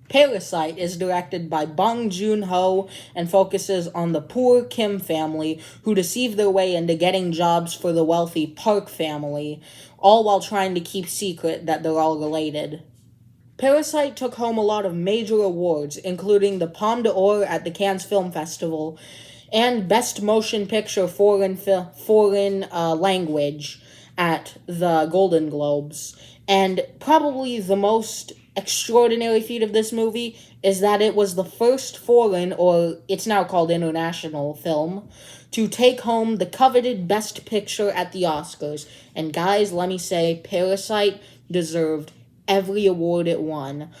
Parasite is directed by Bong Joon-Ho and focuses on the poor Kim family who deceive their way into getting jobs for the wealthy Park family, all while trying to keep secret that they're all related. Parasite took home a lot of major awards, including the Palme d'Or at the Cannes Film Festival and Best Motion Picture Foreign Language at the Golden Globes. And probably the most extraordinary feat of this movie is that it was the first foreign, or it's now called international, film to take home the coveted Best Picture at the Oscars. And guys, let me say, Parasite deserved every award it won.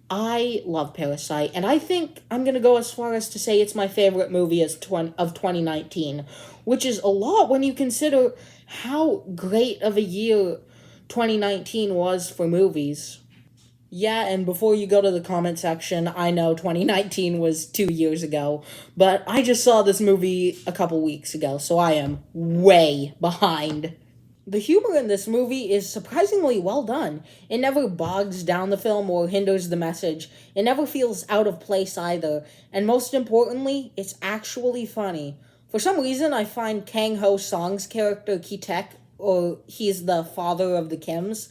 I love Parasite, and I think I'm going to go as far as to say it's my favorite movie of 2019, which is a lot when you consider how great of a year 2019 was for movies. Yeah, and before you go to the comment section, I know 2019 was 2 years ago, but I just saw this movie a couple weeks ago, so I am way behind. The humor in this movie is surprisingly well done. It never bogs down the film or hinders the message. It never feels out of place either. And most importantly, it's actually funny. For some reason, I find Kang Ho Song's character Ki-taek, or he's the father of the Kims,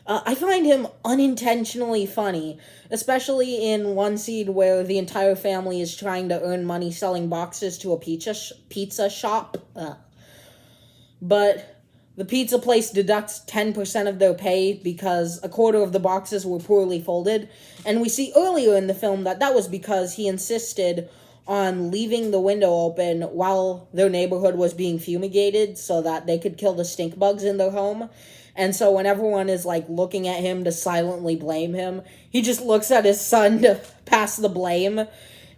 I find him unintentionally funny, especially in one scene where the entire family is trying to earn money selling boxes to a pizza shop. But the pizza place deducts 10% of their pay because a quarter of the boxes were poorly folded. And we see earlier in the film that was because he insisted on leaving the window open while their neighborhood was being fumigated so that they could kill the stink bugs in their home. And so when everyone is like looking at him to silently blame him, he just looks at his son to pass the blame.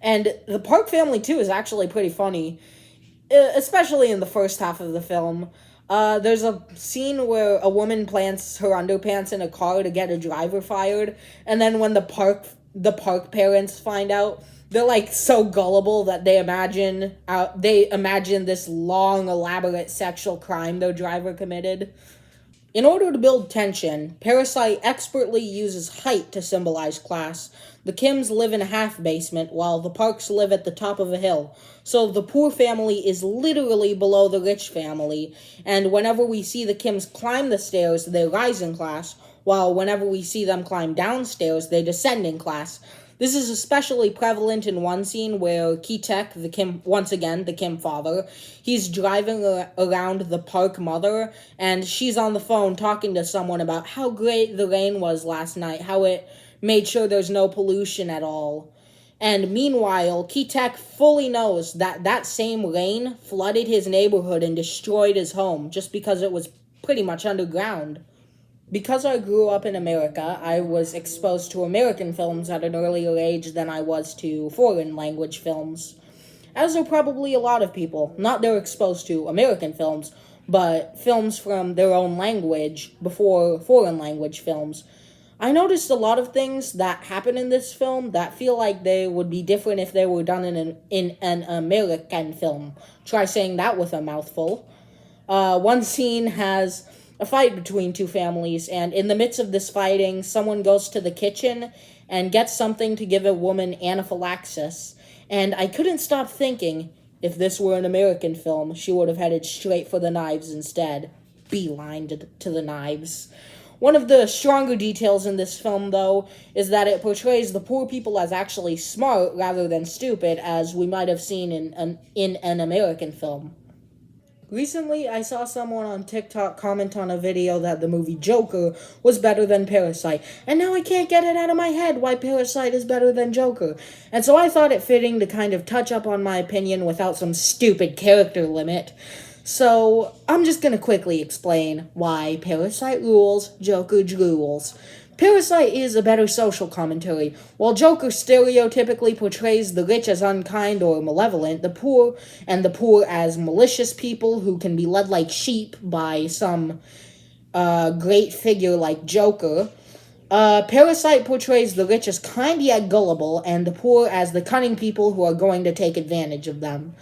And the Park family too is actually pretty funny, especially in the first half of the film. There's a scene where a woman plants her underpants in a car to get a driver fired, and then when the park parents find out, they're like so gullible that they imagine this long, elaborate sexual crime their driver committed. In order to build tension, Parasite expertly uses height to symbolize class. The Kims live in a half basement, while the Parks live at the top of a hill. So the poor family is literally below the rich family, and whenever we see the Kims climb the stairs, they rise in class, while whenever we see them climb downstairs, they descend in class. This is especially prevalent in one scene where Ki-taek, once again, the Kim father, he's driving around the Park mother, and she's on the phone talking to someone about how great the rain was last night, how it made sure there's no pollution at all. And meanwhile, Ki-taek fully knows that same rain flooded his neighborhood and destroyed his home just because it was pretty much underground. Because I grew up in America, I was exposed to American films at an earlier age than I was to foreign language films. As are probably a lot of people. Not they're exposed to American films, but films from their own language before foreign language films. I noticed a lot of things that happen in this film that feel like they would be different if they were done in an American film. Try saying that with a mouthful. One scene has a fight between two families, and in the midst of this fighting, someone goes to the kitchen and gets something to give a woman anaphylaxis. And I couldn't stop thinking, if this were an American film, she would have headed straight for the knives instead. Beeline to the knives. One of the stronger details in this film, though, is that it portrays the poor people as actually smart rather than stupid, as we might have seen in an American film. Recently, I saw someone on TikTok comment on a video that the movie Joker was better than Parasite, and now I can't get it out of my head why Parasite is better than Joker. And so I thought it fitting to kind of touch up on my opinion without some stupid character limit. So, I'm just gonna quickly explain why Parasite rules, Joker drools. Parasite is a better social commentary. While Joker stereotypically portrays the rich as unkind or malevolent, the poor as malicious people who can be led like sheep by some great figure like Joker, Parasite portrays the rich as kind yet gullible, and the poor as the cunning people who are going to take advantage of them.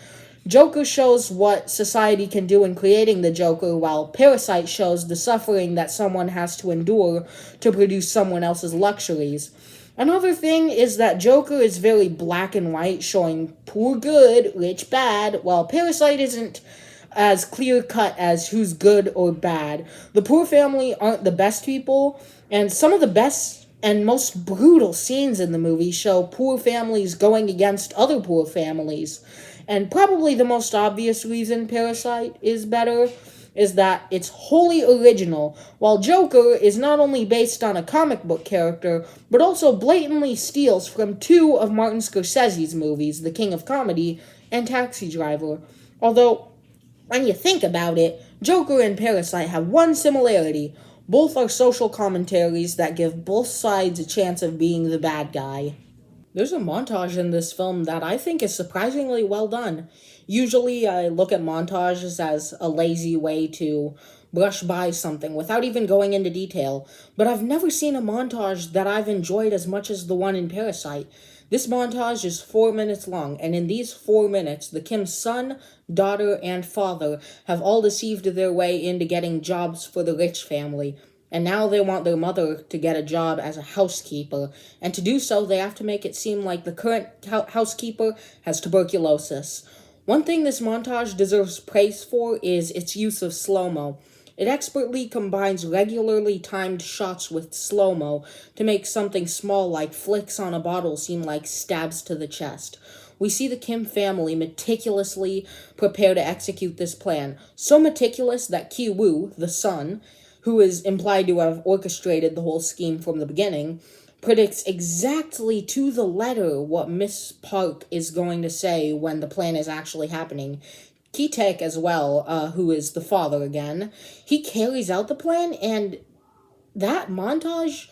Joker shows what society can do in creating the Joker, while Parasite shows the suffering that someone has to endure to produce someone else's luxuries. Another thing is that Joker is very black and white, showing poor good, rich bad, while Parasite isn't as clear cut as who's good or bad. The poor family aren't the best people, and some of the best and most brutal scenes in the movie show poor families going against other poor families. And probably the most obvious reason Parasite is better is that it's wholly original, while Joker is not only based on a comic book character, but also blatantly steals from two of Martin Scorsese's movies, The King of Comedy and Taxi Driver. Although, when you think about it, Joker and Parasite have one similarity. Both are social commentaries that give both sides a chance of being the bad guy. There's a montage in this film that I think is surprisingly well done. Usually, I look at montages as a lazy way to brush by something without even going into detail, but I've never seen a montage that I've enjoyed as much as the one in Parasite. This montage is 4 minutes long, and in these 4 minutes, the Kim's son, daughter, and father have all deceived their way into getting jobs for the rich family. And now they want their mother to get a job as a housekeeper. And to do so, they have to make it seem like the current housekeeper has tuberculosis. One thing this montage deserves praise for is its use of slow-mo. It expertly combines regularly timed shots with slow-mo to make something small like flicks on a bottle seem like stabs to the chest. We see the Kim family meticulously prepare to execute this plan. So meticulous that Ki-woo, the son, who is implied to have orchestrated the whole scheme from the beginning, predicts exactly to the letter what Miss Park is going to say when the plan is actually happening. Ki-taek as well, who is the father again, he carries out the plan, and that montage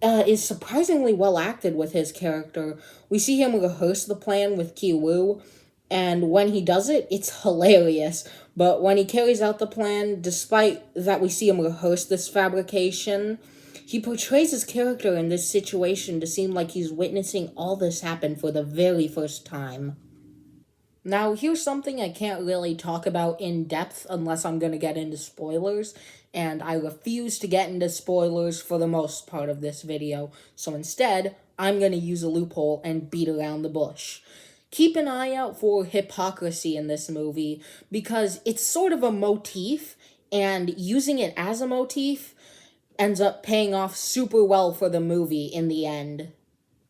is surprisingly well acted with his character. We see him rehearse the plan with Ki-woo, and when he does it, it's hilarious. But when he carries out the plan, despite that we see him rehearse this fabrication, he portrays his character in this situation to seem like he's witnessing all this happen for the very first time. Now, here's something I can't really talk about in depth unless I'm going to get into spoilers, and I refuse to get into spoilers for the most part of this video, so instead, I'm going to use a loophole and beat around the bush. Keep an eye out for hypocrisy in this movie, because it's sort of a motif, and using it as a motif ends up paying off super well for the movie in the end.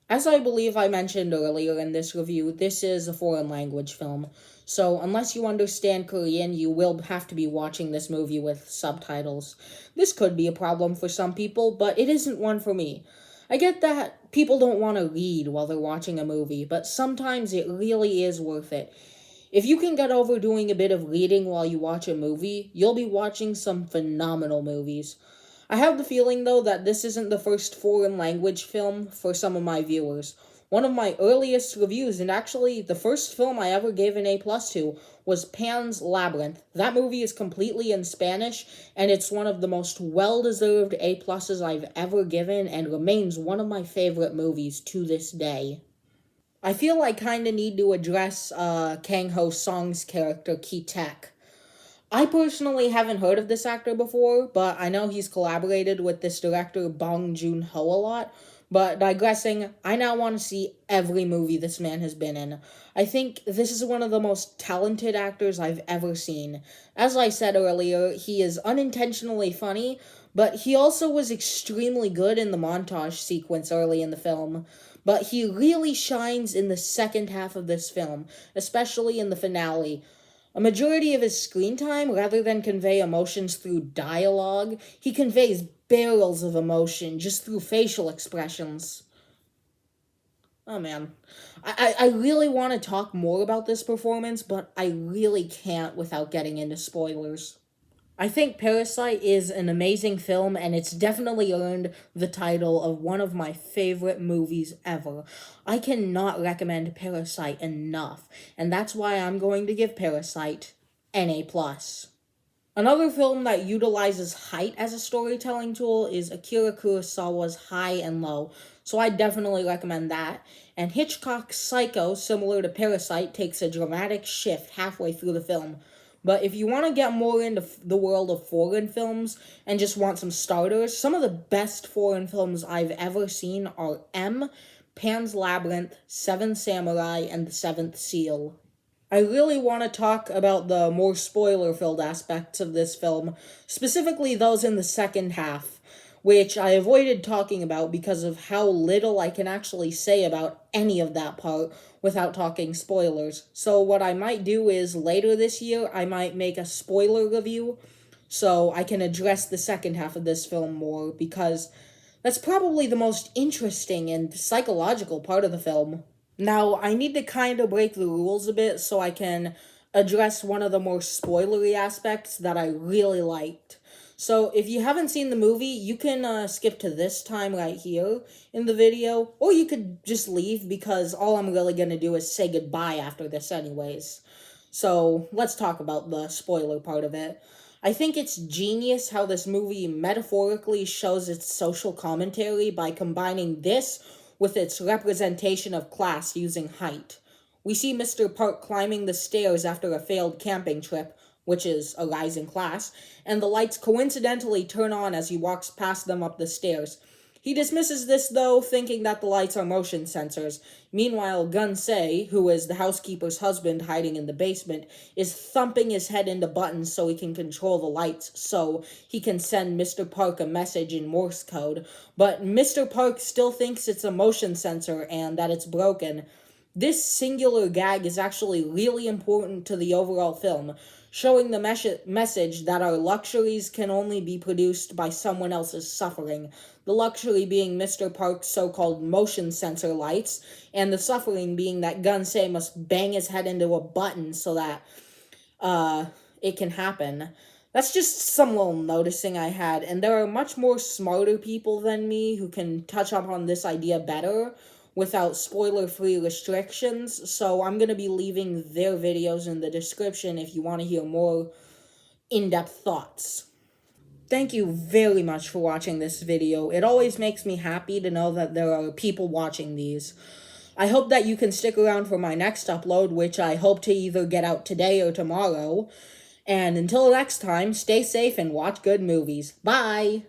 As I believe I mentioned earlier in this review, this is a foreign language film, so unless you understand Korean, you will have to be watching this movie with subtitles. This could be a problem for some people, but it isn't one for me. I get that people don't want to read while they're watching a movie, but sometimes it really is worth it. If you can get over doing a bit of reading while you watch a movie, you'll be watching some phenomenal movies. I have the feeling, though, that this isn't the first foreign language film for some of my viewers. One of my earliest reviews, and actually the first film I ever gave an A+ to, was Pan's Labyrinth. That movie is completely in Spanish, and it's one of the most well-deserved A+'s I've ever given, and remains one of my favorite movies to this day. I feel I kinda need to address Kang Ho Song's character, Ki-taek. I personally haven't heard of this actor before, but I know he's collaborated with this director Bong Joon-Ho a lot. But digressing, I now want to see every movie this man has been in. I think this is one of the most talented actors I've ever seen. As I said earlier, he is unintentionally funny, but he also was extremely good in the montage sequence early in the film. But he really shines in the second half of this film, especially in the finale. A majority of his screen time, rather than convey emotions through dialogue, he conveys barrels of emotion just through facial expressions. Oh man. I really want to talk more about this performance, but I really can't without getting into spoilers. I think Parasite is an amazing film, and it's definitely earned the title of one of my favorite movies ever. I cannot recommend Parasite enough, and that's why I'm going to give Parasite an A+. Another film that utilizes height as a storytelling tool is Akira Kurosawa's High and Low, so I definitely recommend that. And Hitchcock's Psycho, similar to Parasite, takes a dramatic shift halfway through the film. But if you want to get more into the world of foreign films and just want some starters, some of the best foreign films I've ever seen are M, Pan's Labyrinth, Seven Samurai, and The Seventh Seal. I really want to talk about the more spoiler filled aspects of this film, specifically those in the second half, which I avoided talking about because of how little I can actually say about any of that part without talking spoilers. So, what I might do is later this year, I might make a spoiler review so I can address the second half of this film more because that's probably the most interesting and psychological part of the film. Now, I need to kind of break the rules a bit so I can address one of the more spoilery aspects that I really liked. So, if you haven't seen the movie, you can skip to this time right here in the video, or you could just leave because all I'm really going to do is say goodbye after this, anyways. So, let's talk about the spoiler part of it. I think it's genius how this movie metaphorically shows its social commentary by combining this with its representation of class using height. We see Mr. Park climbing the stairs after a failed camping trip, which is a rise in class, and the lights coincidentally turn on as he walks past them up the stairs. He dismisses this, though, thinking that the lights are motion sensors. Meanwhile, Gun-se, who is the housekeeper's husband hiding in the basement, is thumping his head into buttons so he can control the lights, so he can send Mr. Park a message in Morse code. But Mr. Park still thinks it's a motion sensor and that it's broken. This singular gag is actually really important to the overall film, showing the message that our luxuries can only be produced by someone else's suffering. The luxury being Mr. Park's so-called motion sensor lights, and the suffering being that Gun-se must bang his head into a button so that it can happen. That's just some little noticing I had, and there are much more smarter people than me who can touch up on this idea better without spoiler-free restrictions, so I'm going to be leaving their videos in the description if you want to hear more in-depth thoughts. Thank you very much for watching this video. It always makes me happy to know that there are people watching these. I hope that you can stick around for my next upload, which I hope to either get out today or tomorrow. And until next time, stay safe and watch good movies. Bye!